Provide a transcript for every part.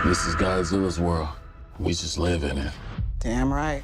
This is Godzilla's world. We just live in it. Damn right.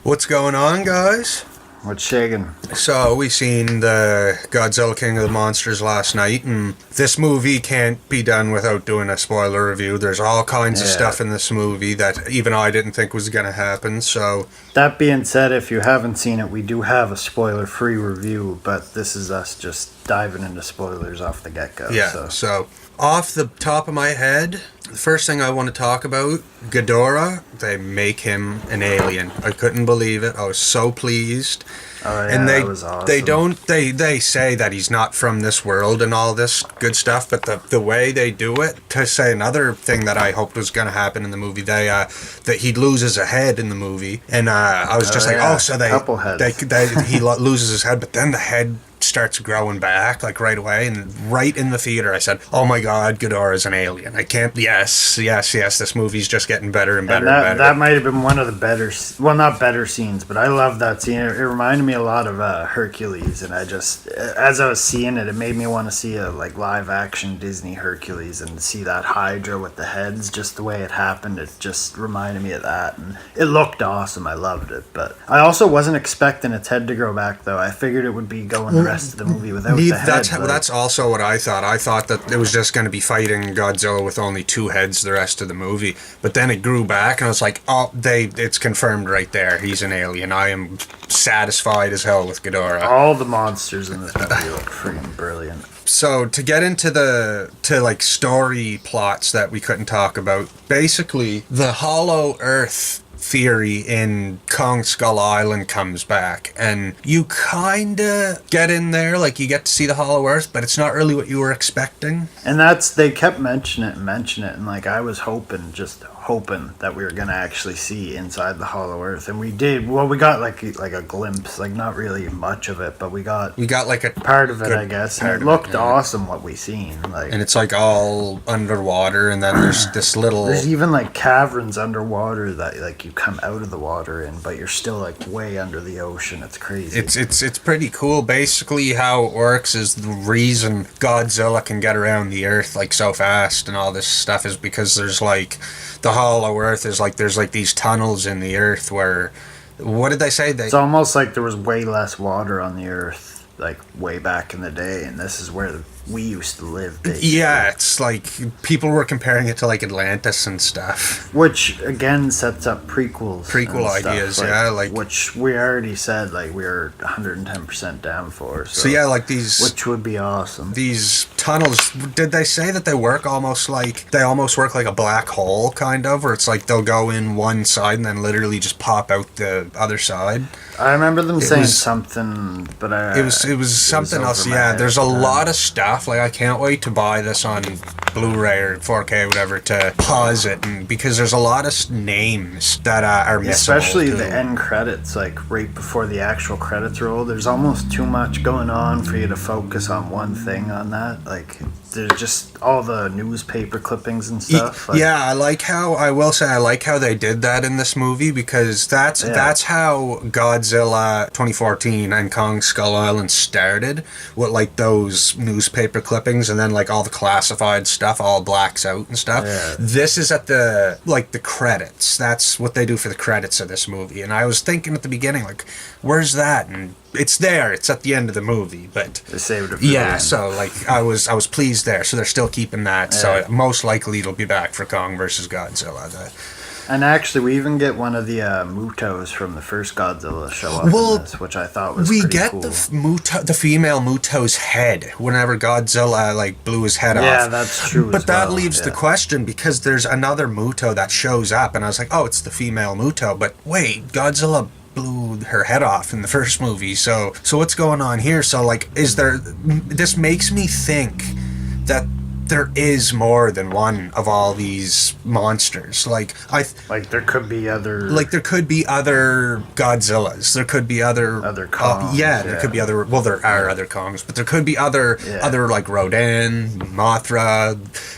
What's going on, guys? What's shaking? So, we seen the Godzilla King of the Monsters last night, and this movie can't be done without doing a spoiler review. There's all kinds of stuff in this movie that even I didn't think was going to happen, so... That being said, if you haven't seen it, we do have a spoiler-free review, but this is us just diving into spoilers off the get-go. Yeah, so off the top of my head, the first thing I want to talk about, Ghidorah, they make him an alien. I couldn't believe it. I was so pleased. Oh, yeah, and that was awesome. They say that he's not from this world and all this good stuff, but the way they do it, to say another thing that I hoped was going to happen in the movie, that he loses a head in the movie, and I was just couple heads. he loses his head, but then the head starts growing back like right away, and right in the theater I said, oh my god, Ghidorah is an alien. I can't, yes, this movie's just getting better and better and better. That might have been one of the better, well, not better scenes, but I love that scene. It reminded me a lot of Hercules, and I just, as I was seeing it, it made me want to see a like live action Disney Hercules and see that Hydra with the heads, just the way it happened. It just reminded me of that, and it looked awesome. I loved it, but I also wasn't expecting its head to grow back, though. I figured it would be going the rest of the movie without the head. That's also what I thought. I thought that it was just going to be fighting Godzilla with only two heads the rest of the movie, but then it grew back, and I was like, oh, it's confirmed right there. He's an alien. I am satisfied as hell with Ghidorah. All the monsters in this movie look freaking brilliant. So to get into like story plots that we couldn't talk about, basically the Hollow Earth theory in Kong Skull Island comes back, and you kinda get in there, like you get to see the Hollow Earth, but it's not really what you were expecting. And they kept mentioning it, and like I was hoping that we were gonna actually see inside the Hollow Earth, and we did. Well, we got like a glimpse, like not really much of it, but we got like a part of it, I guess. And it looked awesome what we seen, like, and it's like all underwater, and then there's this there's even like caverns underwater that like you come out of the water in, but you're still like way under the ocean. It's crazy. It's pretty cool. Basically, how it works is the reason Godzilla can get around the Earth like so fast and all this stuff is because there's like the Hollow Earth is like there's like these tunnels in the Earth where, what did they say? It's almost like there was way less water on the Earth like way back in the day, and this is where we used to live, basically. Yeah, it's like people were comparing it to like Atlantis and stuff, which again sets up prequel ideas, like which we already said like we were 110% down for. So yeah, like these, which would be awesome. These tunnels, did they say that they almost work like a black hole, kind of, where it's like they'll go in one side and then literally just pop out the other side? I remember them saying something, but it was something else. Yeah, there's a lot of stuff. Like, I can't wait to buy this on Blu-ray or 4K or whatever to pause it, and because there's a lot of names that are missable. Especially the end credits, like right before the actual credits roll. There's almost too much going on for you to focus on one thing on that. Like, there's just all the newspaper clippings and stuff. Yeah, I like how they did that in this movie, because that's how Godzilla 2014 and Kong Skull Island started, with like those newspaper clippings, and then like all the classified stuff all blacks out and stuff. Yeah. This is at the credits. That's what they do for the credits of this movie. And I was thinking at the beginning, like, where's that? And it's there. It's at the end of the movie, but they saved it for the end. So like I was pleased there. So they're still keeping that. Yeah. So most likely it'll be back for Kong versus Godzilla. And actually, we even get one of the M.U.T.Os from the first Godzilla show up in this, which I thought was pretty cool. We get the female M.U.T.O's head whenever Godzilla like blew his head off. Yeah, that's true. But that leaves the question, because there's another M.U.T.O that shows up, and I was like, oh, it's the female M.U.T.O. But wait, Godzilla blew her head off in the first movie. So what's going on here? So like, this makes me think that there is more than one of all these monsters. Like there could be other. Like there could be other Godzillas. There could be other Kongs. There could be other. Well, there are other Kongs, but there could be other like Rodan, Mothra.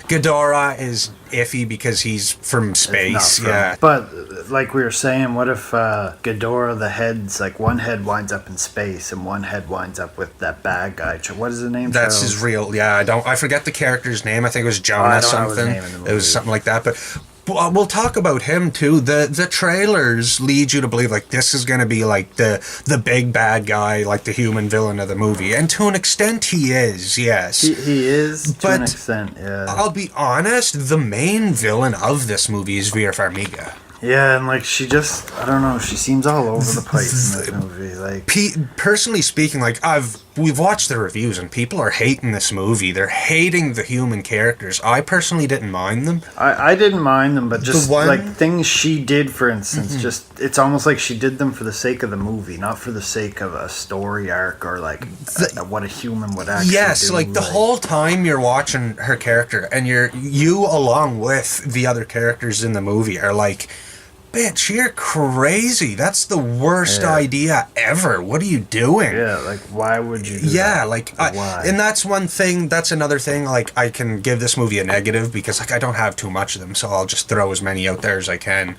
Ghidorah is iffy because he's from space. But like we were saying, what if Ghidorah, the head's like one head winds up in space and one head winds up with that bad guy? What is his name? That's his real. Yeah, I forget the character's name. I think it was Jonah something. It was something like that. But we'll talk about him too. The trailers lead you to believe like this is going to be like the big bad guy, like the human villain of the movie, and to an extent he is. Yes, he is to an extent. Yeah, I'll be honest. The main villain of this movie is Vera Farmiga. Yeah, and like she just, I don't know, she seems all over the place in this movie. Like, personally speaking, like we've watched the reviews and people are hating this movie. They're hating the human characters. I personally didn't mind them. I didn't mind them, but just like things she did, for instance, just it's almost like she did them for the sake of the movie, not for the sake of a story arc or like what a human would actually do. Yes, like the whole time you're watching her character and you along with the other characters in the movie are like, bitch, you're crazy. That's the worst idea ever. What are you doing? Yeah, like, why would you do that? Like, why? And that's one thing, that's another thing, like, I can give this movie a negative because, like, I don't have too much of them, so I'll just throw as many out there as I can.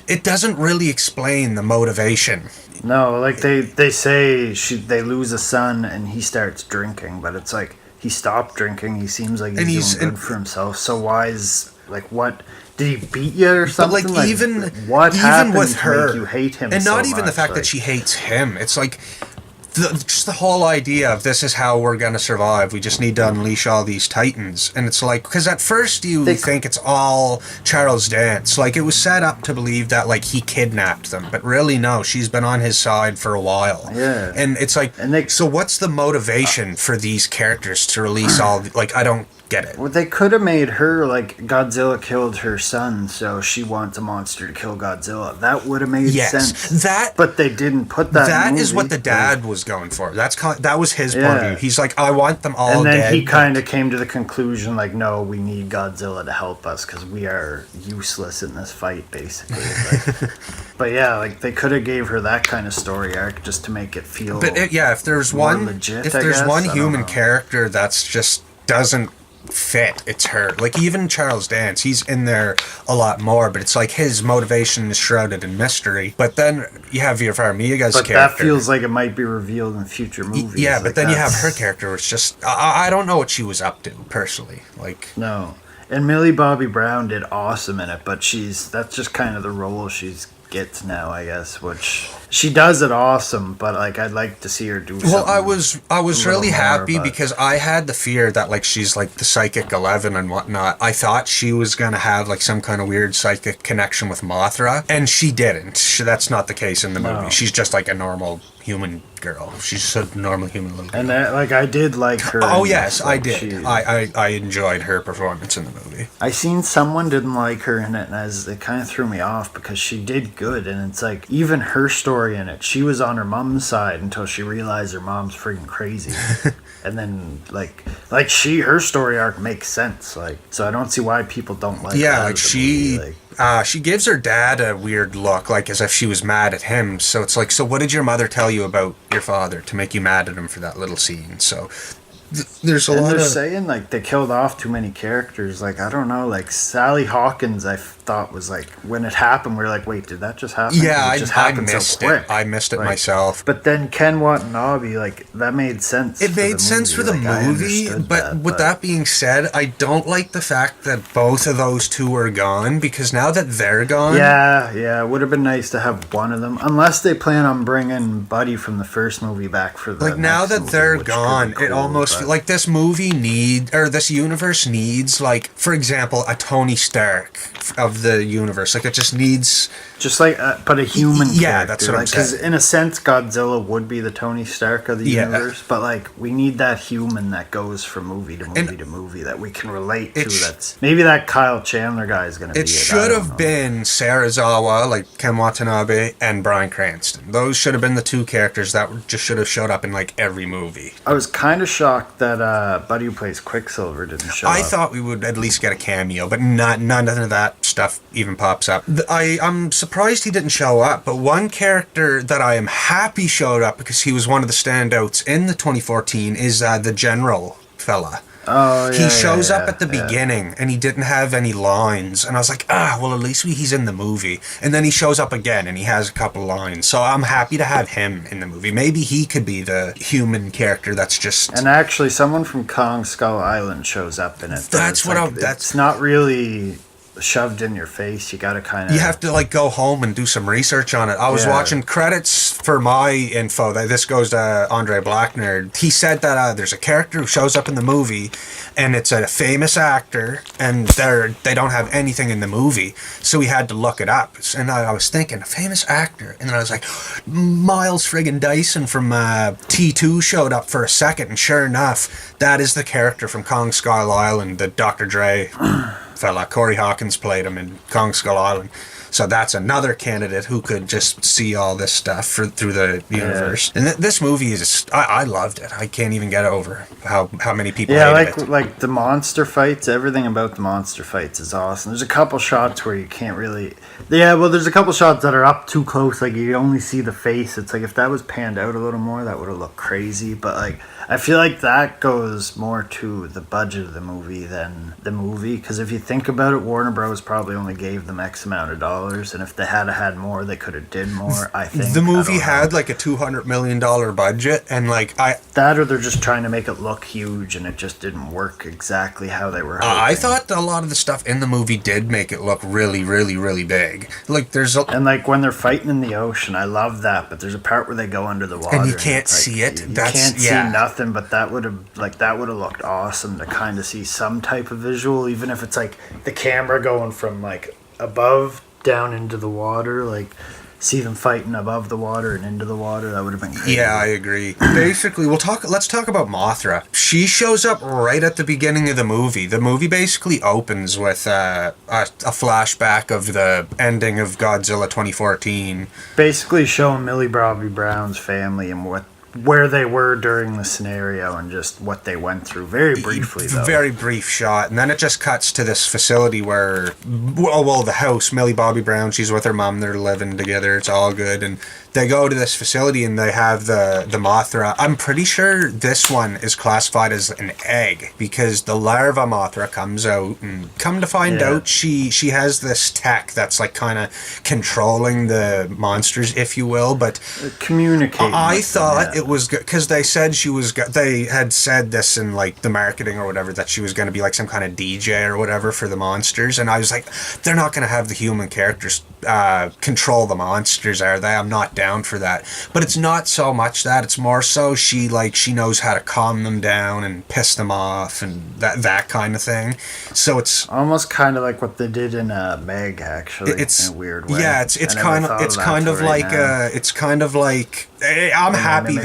It doesn't really explain the motivation. No, like, they say they lose a son and he starts drinking, but it's like, he stopped drinking, he seems like he's doing good for himself, so why is, like, what... Did he beat you or something? But like even with her, make you hate him, and not so even much, the fact that she hates him. It's like just the whole idea of this is how we're gonna survive. We just need to unleash all these titans, and it's like because at first you think it's all Charles Dance. Like it was set up to believe that like he kidnapped them, but really no, she's been on his side for a while. Yeah, and it's like, so what's the motivation for these characters to release all? Like I don't get it. Well, they could have made her like Godzilla killed her son, so she wants a monster to kill Godzilla. That would have made sense. But they didn't put that. That in the movie. Is what the dad was going for. That was his point of view. He's like, I want them all. And then dead, he kind of came to the conclusion, like, no, we need Godzilla to help us because we are useless in this fight, basically. But yeah, like they could have gave her that kind of story arc just to make it feel. But if there's one, legit, if there's one human character that's just doesn't fit, it's her. Like even Charles Dance, he's in there a lot more, but it's like his motivation is shrouded in mystery. But then you have Vera Farmiga's character. But that feels like it might be revealed in future movies. Yeah, but then you have her character, which just I don't know what she was up to personally. Like no, and Millie Bobby Brown did awesome in it, but that's just kind of the role she's gets now, I guess, which she does it awesome, but like I'd like to see her do something. Well, I was really happy because I had the fear that like she's like the psychic 11 and whatnot. I thought she was gonna have like some kind of weird psychic connection with Mothra, and she didn't. That's not the case in the movie. No. She's just like a normal human girl. She's just a normal human little girl. And like I did like her. Oh yes, I did. I enjoyed her performance in the movie. I seen someone didn't like her in it, and it kind of threw me off because she did good, and it's like even her story in it. She was on her mom's side until she realized her mom's freaking crazy, and then like her story arc makes sense. Like so, I don't see why people don't like. Yeah, like she. She gives her dad a weird look, like as if she was mad at him. So it's like, so what did your mother tell you about your father to make you mad at him for that little scene? So there's a lot of... they're saying, like, they killed off too many characters. Like, I don't know, like, Sally Hawkins, I thought was, like, when it happened, we were like, wait, did that just happen? Yeah, I missed it. I missed it myself. But then Ken Watanabe, like, that made sense. It made sense for the movie, but with that being said, I don't like the fact that both of those two are gone, because now that they're gone... Yeah, it would have been nice to have one of them, unless they plan on bringing Buddy from the first movie back for the like, now that they're gone, it almost... Like, this movie this universe needs, like, for example, a Tony Stark of the universe. Like, it just needs... Just like, but a human character. Yeah, that's what I'm saying. Because in a sense, Godzilla would be the Tony Stark of the universe, but, like, we need that human that goes from movie to movie to movie that we can relate to. That's maybe that Kyle Chandler guy is going to be it. It should have been Sarazawa, like Ken Watanabe, and Bryan Cranston. Those should have been the two characters that just should have showed up in, like, every movie. I was kind of shocked shocked that Buddy who plays Quicksilver didn't show up. I thought we would at least get a cameo, but none of that stuff even pops up. I'm surprised he didn't show up, but one character that I am happy showed up because he was one of the standouts in the 2014 is the General fella. Oh, yeah, he shows yeah, up at the beginning and he didn't have any lines, and I was like, well, at least he's in the movie. And then he shows up again and he has a couple lines, so I'm happy to have him in the movie. Maybe he could be the human character that's just... And actually, someone from Kong Skull Island shows up in it. That's what It's not really shoved in your face. You gotta kind of... You have to like go home and do some research on it. I was watching credits for my info. This goes to Andre Blacknerd. He said that there's a character who shows up in the movie, and it's a famous actor, and they don't have anything in the movie, so he had to look it up. And I was thinking, a famous actor, and then I was like, Miles friggin' Dyson from T2 showed up for a second, and sure enough, that is the character from Kong Skull Island, the Dr. Dre fella. Corey Hawkins played him in Kong Skull Island. So that's another candidate who could just see all this stuff through the universe. And this movie is, I loved it. I can't even get over how many people hated it. Like the monster fights, everything about the monster fights is awesome. There's a couple shots where you can't really... there's a couple shots that are up too close. Like, you only see the face. It's like, if that was panned out a little more, that would have looked crazy. But, like, I feel like that goes more to the budget of the movie than the movie. Because if you think about it, Warner Bros. Probably only gave them X amount of dollars. And if they had more, they could have did more, I think. The movie had like a $200 million budget. And like, that or they're just trying to make it look huge and it just didn't work exactly how they were hoping. I thought a lot of the stuff in the movie did make it look really, really, really big. Like, and like when they're fighting in the ocean, I love that. But there's a part where they go under the water and you can't see it. You can't see nothing. But that would have looked awesome to kind of see some type of visual, even if it's like the camera going from like above down into the water, like see them fighting above the water and into the water. That would have been crazy. Yeah, I agree. Basically, let's talk about Mothra. She shows up right at the beginning of the movie. The movie basically opens with a flashback of the ending of Godzilla 2014. Basically showing Millie Bobby Brown's family and where they were during the scenario and just what they went through. Very briefly, though. Very brief shot. And then it just cuts to this facility where, the house, Millie Bobby Brown, she's with her mom, they're living together, it's all good. And they go to this facility and they have the Mothra. I'm pretty sure this one is classified as an egg because the larva Mothra comes out, and come to find out she has this tech that's like kind of controlling the monsters, if you will, but communicating. I thought it was because they said they had said this in like the marketing or whatever, that she was going to be like some kind of DJ or whatever for the monsters, and I was like, they're not going to have the human characters control the monsters, are they? I'm not down for that. But it's not so much that, it's more so she knows how to calm them down and piss them off and that kind of thing. So it's almost kind of like what they did in Meg, actually. It's in a weird way. Yeah, it's kind of like I'm happy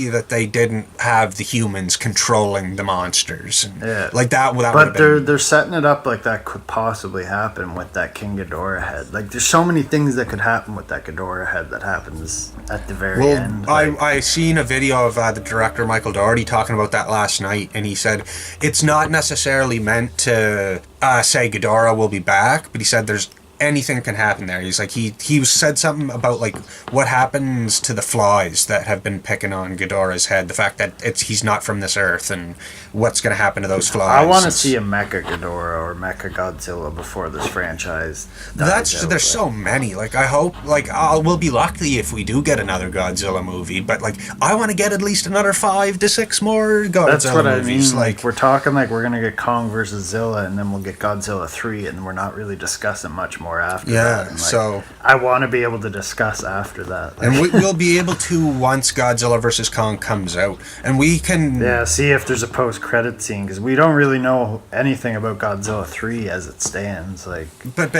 that they didn't have the humans controlling the monsters. And like that. But they're setting it up like that could possibly happen with that King Ghidorah head. Like, there's so many things that could happen with that Ghidorah head that happens at the very end. I seen a video of the director Michael Dougherty talking about that last night, and he said it's not necessarily meant to say Ghidorah will be back, but he said there's anything can happen there. He's like, he said something about like what happens to the flies that have been picking on Ghidorah's head, the fact that he's not from this earth, and what's going to happen to those flies. I want to see a Mecha Ghidorah or Mecha Godzilla before this franchise dies out. There's so many. Like, I hope, like, we'll be lucky if we do get another Godzilla movie, but like, I want to get at least another 5 to 6 more Godzilla movies. That's what movies. I mean. Like, we're talking like we're going to get Kong versus Zilla, and then we'll get Godzilla 3, and we're not really discussing much more after that. And, like, so I want to be able to discuss after that. Like, and we'll be able to once Godzilla versus Kong comes out, and we can see if there's a post-credit scene, because we don't really know anything about Godzilla 3 as it stands. Like, but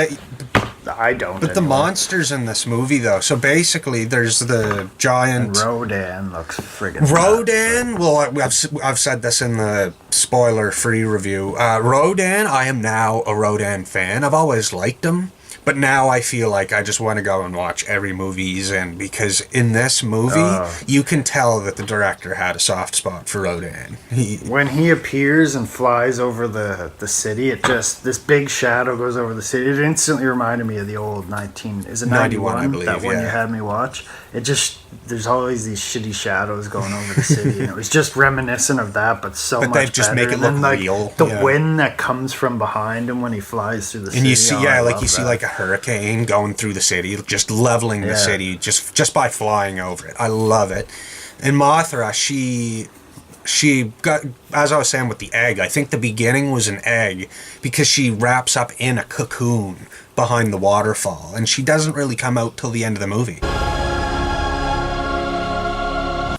I don't. But the monsters in this movie, though. So basically, there's the giant. And Rodan looks friggin' Rodan. Well, I've said this in the spoiler-free review. Rodan. I am now a Rodan fan. I've always liked him, But now I feel like I just want to go and watch every movie he's in, because in this movie, you can tell that the director had a soft spot for Rodan. When he appears and flies over the city, this big shadow goes over the city. It instantly reminded me of the old 91, I believe, that one you had me watch. There's always these shitty shadows going over the city, and it was just reminiscent of that, but so much better. But they just make it look real. The wind that comes from behind him when he flies through the city. And you see, you see like a hurricane going through the city, just leveling the city just by flying over it. I love it. And Mothra, she got, as I was saying with the egg, I think the beginning was an egg because she wraps up in a cocoon behind the waterfall, and she doesn't really come out till the end of the movie.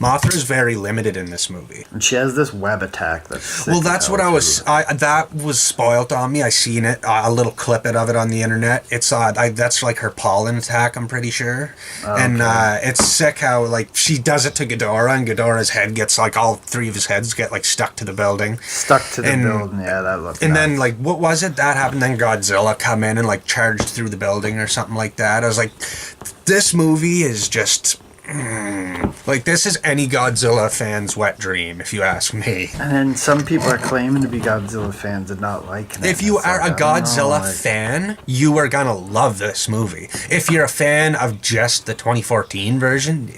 Mothra is very limited in this movie. And she has this web attack that's well, that's what that was spoiled on me. I seen it, a little clip of it on the internet. It's that's like her pollen attack, I'm pretty sure. And it's sick how like she does it to Ghidorah, and Ghidorah's head gets like all three of his heads get like stuck to the building. Building, yeah, that looked And nice. then like what was it that happened? Then Godzilla come in and like charged through the building or something like that. I was like, this movie is just. Like, this is any Godzilla fan's wet dream, if you ask me. And then some people are claiming to be Godzilla fans and not liking it. If you are a Godzilla fan, you are gonna love this movie. If you're a fan of just the 2014 version,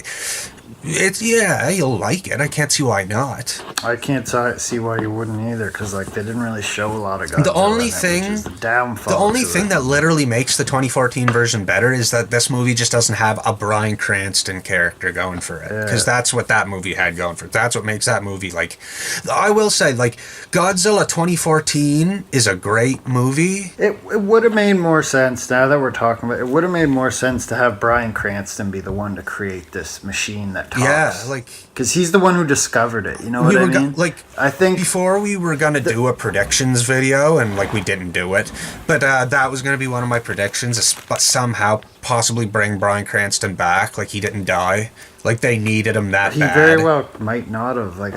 you'll like it. I can't see why not. I can't see why you wouldn't either, because like they didn't really show a lot of Godzilla. The only thing that literally makes the 2014 version better is that this movie just doesn't have a Bryan Cranston character going for it, because that's what that movie had going for it. That's what makes that movie like. I will say, like, Godzilla 2014 is a great movie. It would have made more sense, now that we're talking about it, would have made more sense to have Bryan Cranston be the one to create this machine that talks. Yeah, like, because he's the one who discovered it. You know what I mean? I think before we were gonna do a predictions video, and like we didn't do it, but that was gonna be one of my predictions. But somehow, possibly bring Bryan Cranston back. Like, he didn't die. Like, they needed him that bad. He very well might not have. Like,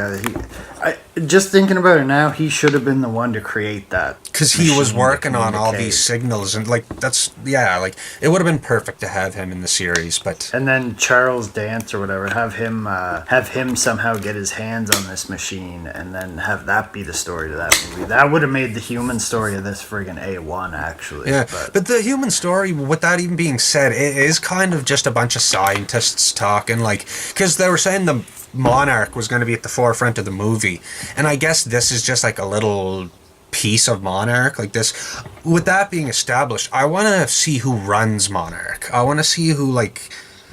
just thinking about it now, he should have been the one to create that. Because he was working on all these signals, and like like it would have been perfect to have him in the series. But and then Charles Dance or whatever, have him somehow get his hands on this machine, and then have that be the story to that movie. That would have made the human story of this friggin' A1, actually. Yeah, but the human story, with that even being said, it is kind of just a bunch of scientists talking, like, because they were saying the Monarch was going to be at the forefront of the movie, and I guess this is just like a little piece of Monarch, like this. With that being established, I want to see who runs Monarch. I want to see who like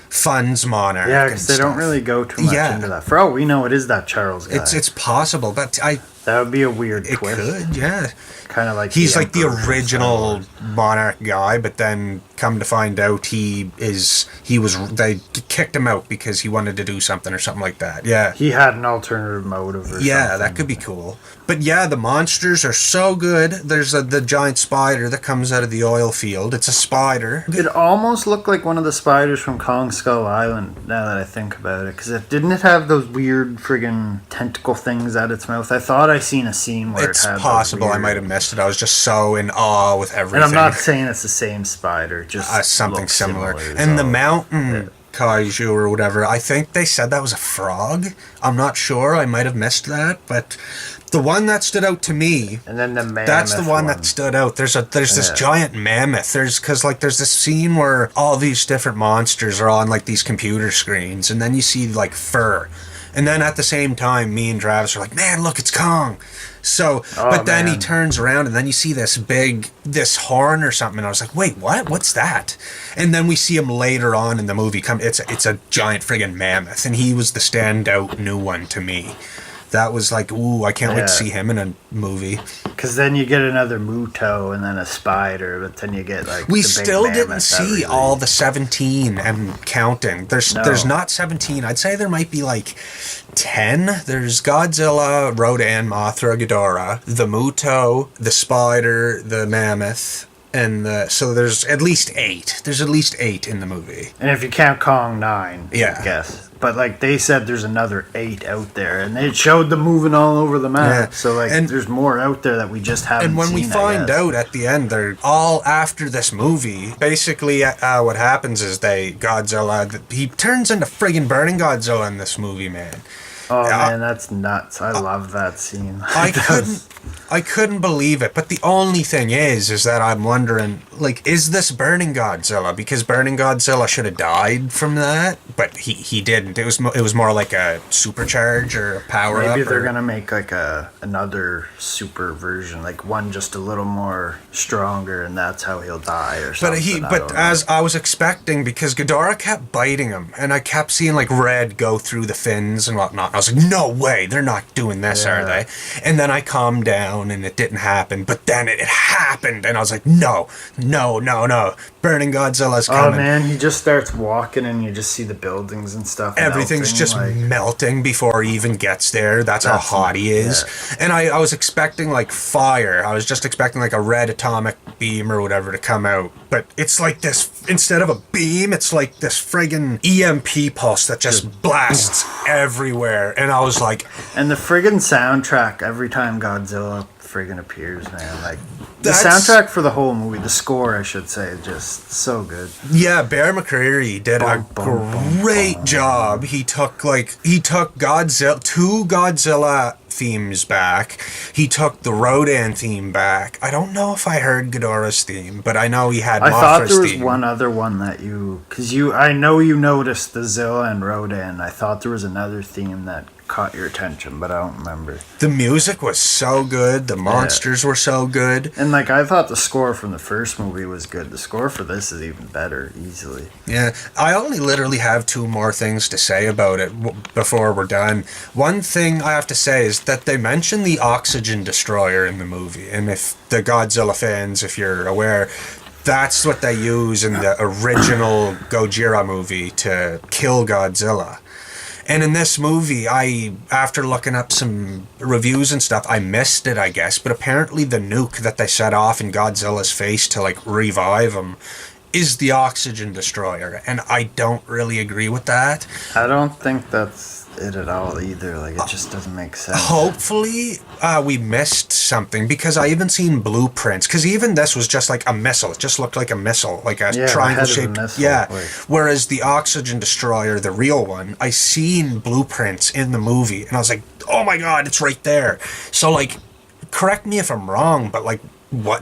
funds Monarch. Yeah, because they don't really go too much into that. For all we know, it is that Charles guy. It's possible, but that would be a weird twist. It could, yeah. Kind of like he's like the original Monarch guy, but then come to find out they kicked him out because he wanted to do something or something like that. Yeah. He had an alternative motive or something. Yeah, that could be cool. But yeah, the monsters are so good. There's the giant spider that comes out of the oil field. It's a spider. It almost looked like one of the spiders from Kong Skull Island, now that I think about it. Because didn't it have those weird friggin' tentacle things at its mouth? I thought I seen a scene where it had possible I might have missed it. I was just so in awe with everything. And I'm not saying it's the same spider, just something similar. And the mountain kaiju or whatever, I think they said that was a frog. I'm not sure. I might have missed that, but the one that stood out to me, and then the mammoth, that's the one that stood out. There's this giant mammoth. There's this scene where all these different monsters are on like these computer screens, and then you see like fur. And then at the same time, me and Travis are like, man, look, it's Kong. So, but then he turns around and then you see this horn or something. And I was like, wait, what? What's that? And then we see him later on in the movie. It's a giant friggin' mammoth. And he was the standout new one to me. That was like, ooh, I can't wait to see him in a movie. Because then you get another M.U.T.O and then a spider, but then you get like we still didn't see all the 17 and counting. There's not 17. I'd say there might be like 10. There's Godzilla, Rodan, Mothra, Ghidorah, the M.U.T.O, the spider, the mammoth. And so there's at least 8. There's at least 8 in the movie. And if you count Kong, 9, I guess. but like they said there's another 8 out there, and they showed them moving all over the map. Yeah. So like there's more out there that we just haven't And when seen, we find out at the end, they're all after this movie. Basically, what happens is Godzilla, he turns into friggin' Burning Godzilla in this movie, man. Oh man, that's nuts! I love that scene. I couldn't believe it. But the only thing is that I'm wondering, like, is this Burning Godzilla? Because Burning Godzilla should have died from that, but he didn't. It was more like a supercharge or a power up. Maybe they're gonna make like another super version, like one just a little more stronger, and that's how he'll die or something. But as I was expecting, because Ghidorah kept biting him, and I kept seeing like red go through the fins and whatnot. I was like, no way, they're not doing this, are they? And then I calmed down, and it didn't happen. But then it happened, and I was like, no, Burning Godzilla's coming. Oh man, he just starts walking, and you just see the buildings and stuff. Everything's just melting before he even gets there. That's how hot he is. Yeah. And I was expecting like fire. I was just expecting like a red atomic beam or whatever to come out. But it's like this, instead of a beam, it's like this friggin' EMP pulse that just blasts everywhere. And I was like... And the friggin' soundtrack every time Godzilla friggin' appears, man. Like, the soundtrack for the whole movie, the score, I should say, just so good. Yeah, Bear McCreary did a great job. He took Godzilla, 2 Godzilla themes back. He took the Rodan theme back. I don't know if I heard Ghidorah's theme, but I know he had Mothra's theme. I thought there was one other one that I know you noticed the Zilla and Rodan. I thought there was another theme that caught your attention, but I don't remember. The music was so good. The monsters were so good. And like, I thought the score from the first movie was good. The score for this is even better, easily. Yeah, I only literally have 2 more things to say about it before we're done. One thing I have to say is that they mention the oxygen destroyer in the movie, and if the Godzilla fans, if you're aware, that's what they use in the original Gojira movie to kill Godzilla. And in this movie, after looking up some reviews and stuff, I missed it, I guess. But apparently the nuke that they set off in Godzilla's face to, like, revive him is the oxygen destroyer. And I don't really agree with that. I don't think that's it at all either. Like, it just doesn't make sense. Hopefully we missed something, because I even seen blueprints, because even this was just like a missile. It just looked like a missile, like a triangle shaped whereas the oxygen destroyer, the real one, I seen blueprints in the movie, and I was like, oh my god, it's right there. So like, correct me if I'm wrong, but like,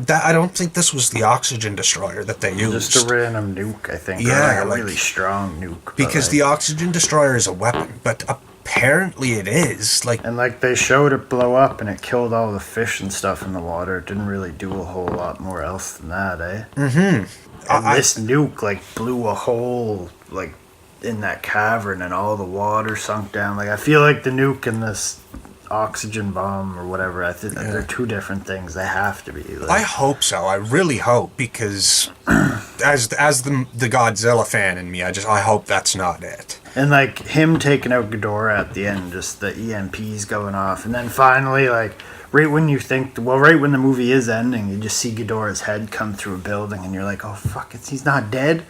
I don't think this was the oxygen destroyer that they used. Just a random nuke, I think. Yeah, or like a really strong nuke. Because the oxygen destroyer is a weapon, but apparently it is. And like, they showed it blow up and it killed all the fish and stuff in the water. It didn't really do a whole lot more else than that, eh? Mm-hmm. And this nuke like blew a hole like in that cavern, and all the water sunk down. Like, I feel like the nuke and this oxygen bomb or whatever, I think they're 2 different things. They have to be. Like, I hope so. I really hope, because as the Godzilla fan in me, I hope that's not it. And like, him taking out Ghidorah at the end, just the EMPs going off, and then finally, like, right when the movie is ending, you just see Ghidorah's head come through a building, and you're like, oh fuck, he's not dead.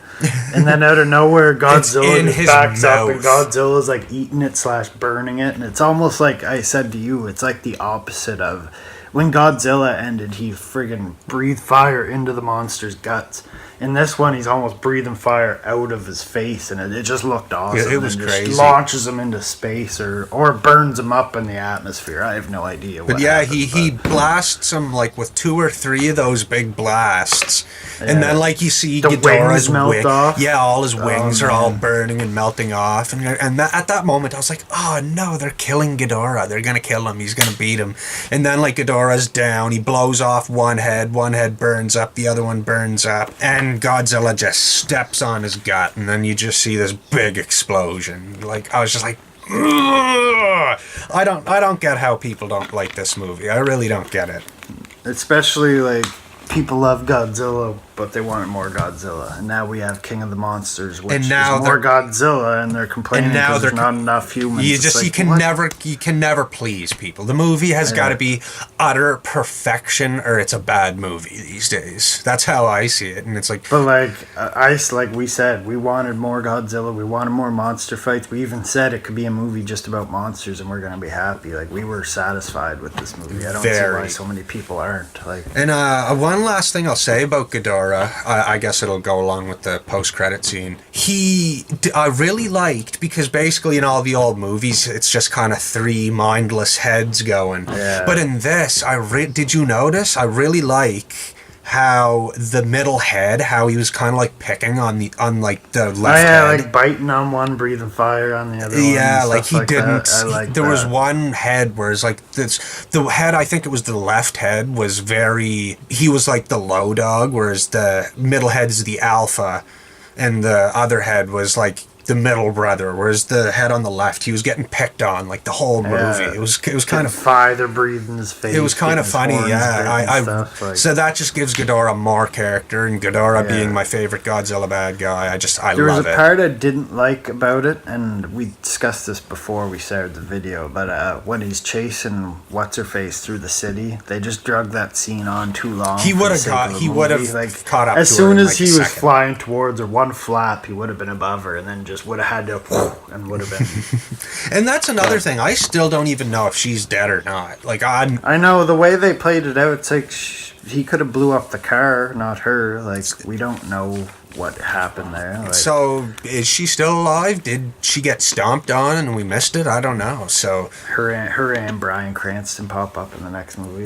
And then out of nowhere, Godzilla just backs up, and Godzilla's like eating it / burning it, and it's almost like I said to you, it's like the opposite of when Godzilla ended. He friggin' breathed fire into the monster's guts. In this one, he's almost breathing fire out of his face, and it just looked awesome. It was crazy. Just launches him into space, or burns him up in the atmosphere. I have no idea what happens, he blasts him like with 2 or 3 of those big blasts, and then like you see Ghidorah's melt off. Yeah, all his wings are all burning and melting off, and at that moment I was like, oh no, they're killing Ghidorah. They're gonna kill him. He's gonna beat him. And then like Ghidorah's down. He blows off one head burns up, the other one burns up, and Godzilla just steps on his gut, and then you just see this big explosion. Like, I was just like, ugh! I don't get how people don't like this movie. I really don't get it. Especially like people love Godzilla, but they wanted more Godzilla. And now we have King of the Monsters, which And now is more Godzilla, and they're complaining And now because there's they're not enough humans. You It's just like, you can what? never please people. The movie has got to be utter perfection, or it's a bad movie these days. That's how I see it, and it's like. But like we said, we wanted more Godzilla. We wanted more monster fights. We even said it could be a movie just about monsters, and we're gonna be happy. Like, we were satisfied with this movie. I don't see why so many people aren't. Like, And one last thing I'll say about Ghidorah, I guess it'll go along with the post-credit scene. I really liked, because basically in all the old movies, it's just kind of three mindless heads going. Yeah. But in this, did you notice? I really like how the middle head, how he was kind of like picking on the left head. like biting on one, breathing fire on the other. Yeah, one, like he didn't. That. I like there that. was one head where it's like the head. I think it was the left head was very. He was like the low dog, whereas the middle head is the alpha, and the other head was like the middle brother. Whereas the head on the left, he was getting picked on like the whole movie. It was kind of fire breathing his face. It was kind of funny, yeah. So that just gives Ghidorah more character, and Ghidorah being my favorite Godzilla bad guy, I love it. There was a part I didn't like about it, and we discussed this before we started the video, but when he's chasing What's-Her-Face through the city, they just drug that scene on too long. He would have caught up as to soon her in, as like, he a was second. flying towards her, one flap, he would have been above her, and then just would have had to, and would have been. And that's another thing. I still don't even know if she's dead or not. Like, I know the way they played it out. It's like he could have blew up the car, not her. Like, we don't know what happened there. Like, so is she still alive? Did she get stomped on and we missed it? I don't know. So her and Bryan Cranston pop up in the next movie.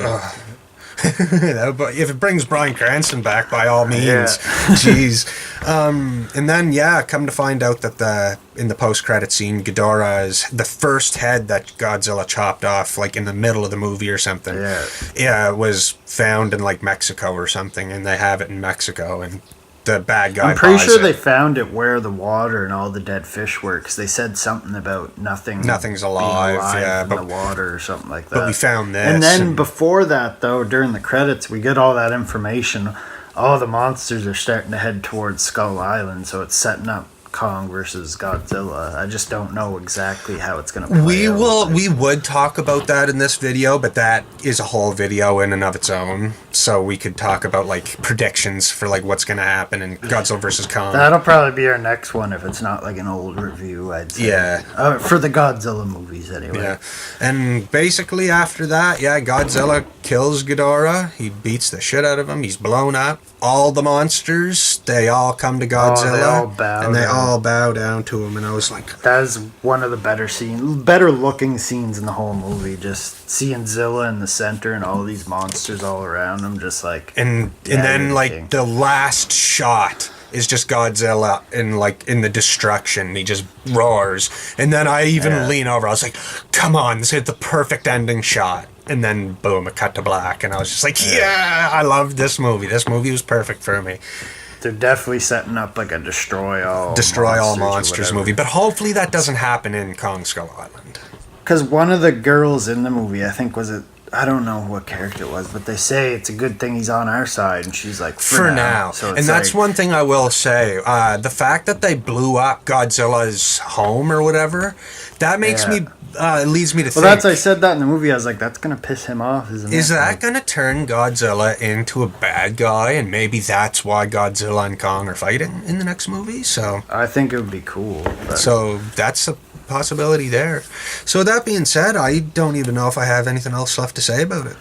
But if it brings Bryan Cranston back, by all means. Yeah. Jeez. And then, come to find out that in the post-credit scene, Ghidorah is the first head that Godzilla chopped off, like in the middle of the movie or something. Yeah, it was found in like Mexico or something, and they have it in Mexico, and the bad guy I'm pretty sure buys they it. found it where the water and all the dead fish were, 'cause they said something about Nothing's alive, in the water or something like that. But we found this. And then before that, though, during the credits, we get all that information. All the monsters are starting to head towards Skull Island, so it's setting up Kong versus Godzilla. I just don't know exactly how it's going to play out. We would talk about that in this video, but that is a whole video in and of its own. So we could talk about like predictions for like what's going to happen in Godzilla versus Kong. That'll probably be our next one if it's not like an old review, I'd say. Yeah. For the Godzilla movies, anyway. Yeah. And basically after that, Godzilla kills Ghidorah. He beats the shit out of him. He's blown up. All the monsters, they all come to Godzilla. They all bow down to him. And I was like... That is one of the better looking scenes in the whole movie. Just seeing Zilla in the center and all these monsters all around him, just like... And then, like, the last shot is just Godzilla in the destruction. He just roars. And then I even lean over. I was like, come on, this is the perfect ending shot. And then, boom, it cut to black. And I was just like, I love this movie. This movie was perfect for me. They're definitely setting up like a destroy all monsters movie. But hopefully that doesn't happen in Kong Skull Island. Because one of the girls in the movie, I think I don't know what character it was, but they say it's a good thing he's on our side, and she's like, for now. So and that's like, one thing I will say. The fact that they blew up Godzilla's home or whatever, that makes me... leads me to think... Well, I said that in the movie. I was like, that's going to piss him off, isn't it? Is that going to turn Godzilla into a bad guy, and maybe that's why Godzilla and Kong are fighting in the next movie? So I think it would be cool. But... So that's a possibility there. So that being said, I don't even know if I have anything else left to say about it.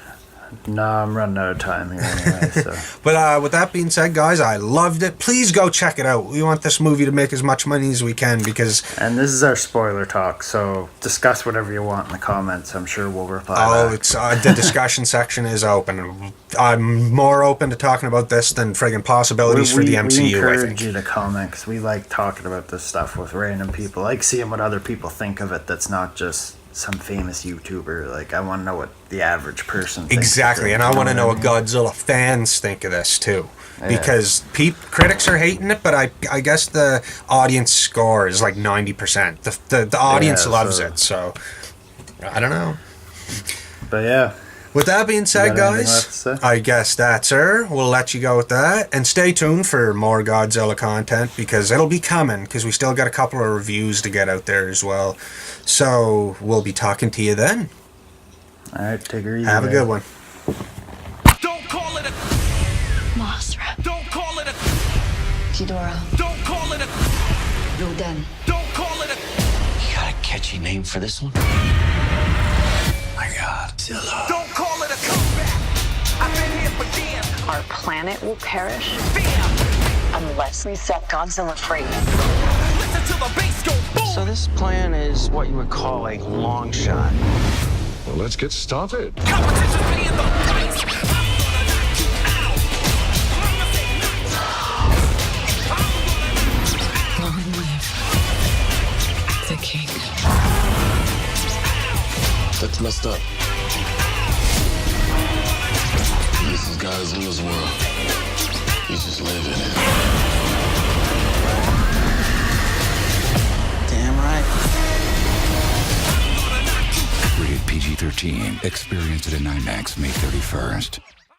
No, I'm running out of time here anyway. So. But with that being said, guys, I loved it. Please go check it out. We want this movie to make as much money as we can because... And this is our spoiler talk, so discuss whatever you want in the comments. I'm sure we'll reply back. It's the discussion section is open. I'm more open to talking about this than friggin' possibilities for the MCU, we encourage I think. you to comment because we like talking about this stuff with random people. I like seeing what other people think of it that's not just... some famous YouTuber. Like, I want to know what the average person thinks. Exactly, and I want to know what Godzilla fans think of this too. Yeah. Because critics are hating it, but I guess the audience score is like 90%. The audience loves it, so I don't know. But yeah, With that being said, got anything guys, left to say? I guess that's her. We'll let you go with that. And stay tuned for more Godzilla content because it'll be coming because we still got a couple of reviews to get out there as well. So we'll be talking to you then. All right, take her easy. Have a good one. Don't call it a Mothra. Don't call it a Ghidorah. Don't call it a Rodan. Don't call it a You got a catchy name for this one? My God. Zilla. Don't call it a comeback. I've been here for years. Our planet will perish Fear. unless we set Godzilla free. Listen to the bass go boom. So this plan is what you would call a long shot. Well, let's get started. Competition's paying the price. I'm gonna knock you out. I'ma say knock you out. Long live the king. That's messed up. This is Godzilla's world. We just live in it. Damn right. Rated PG-13. Experience it in IMAX May 31st.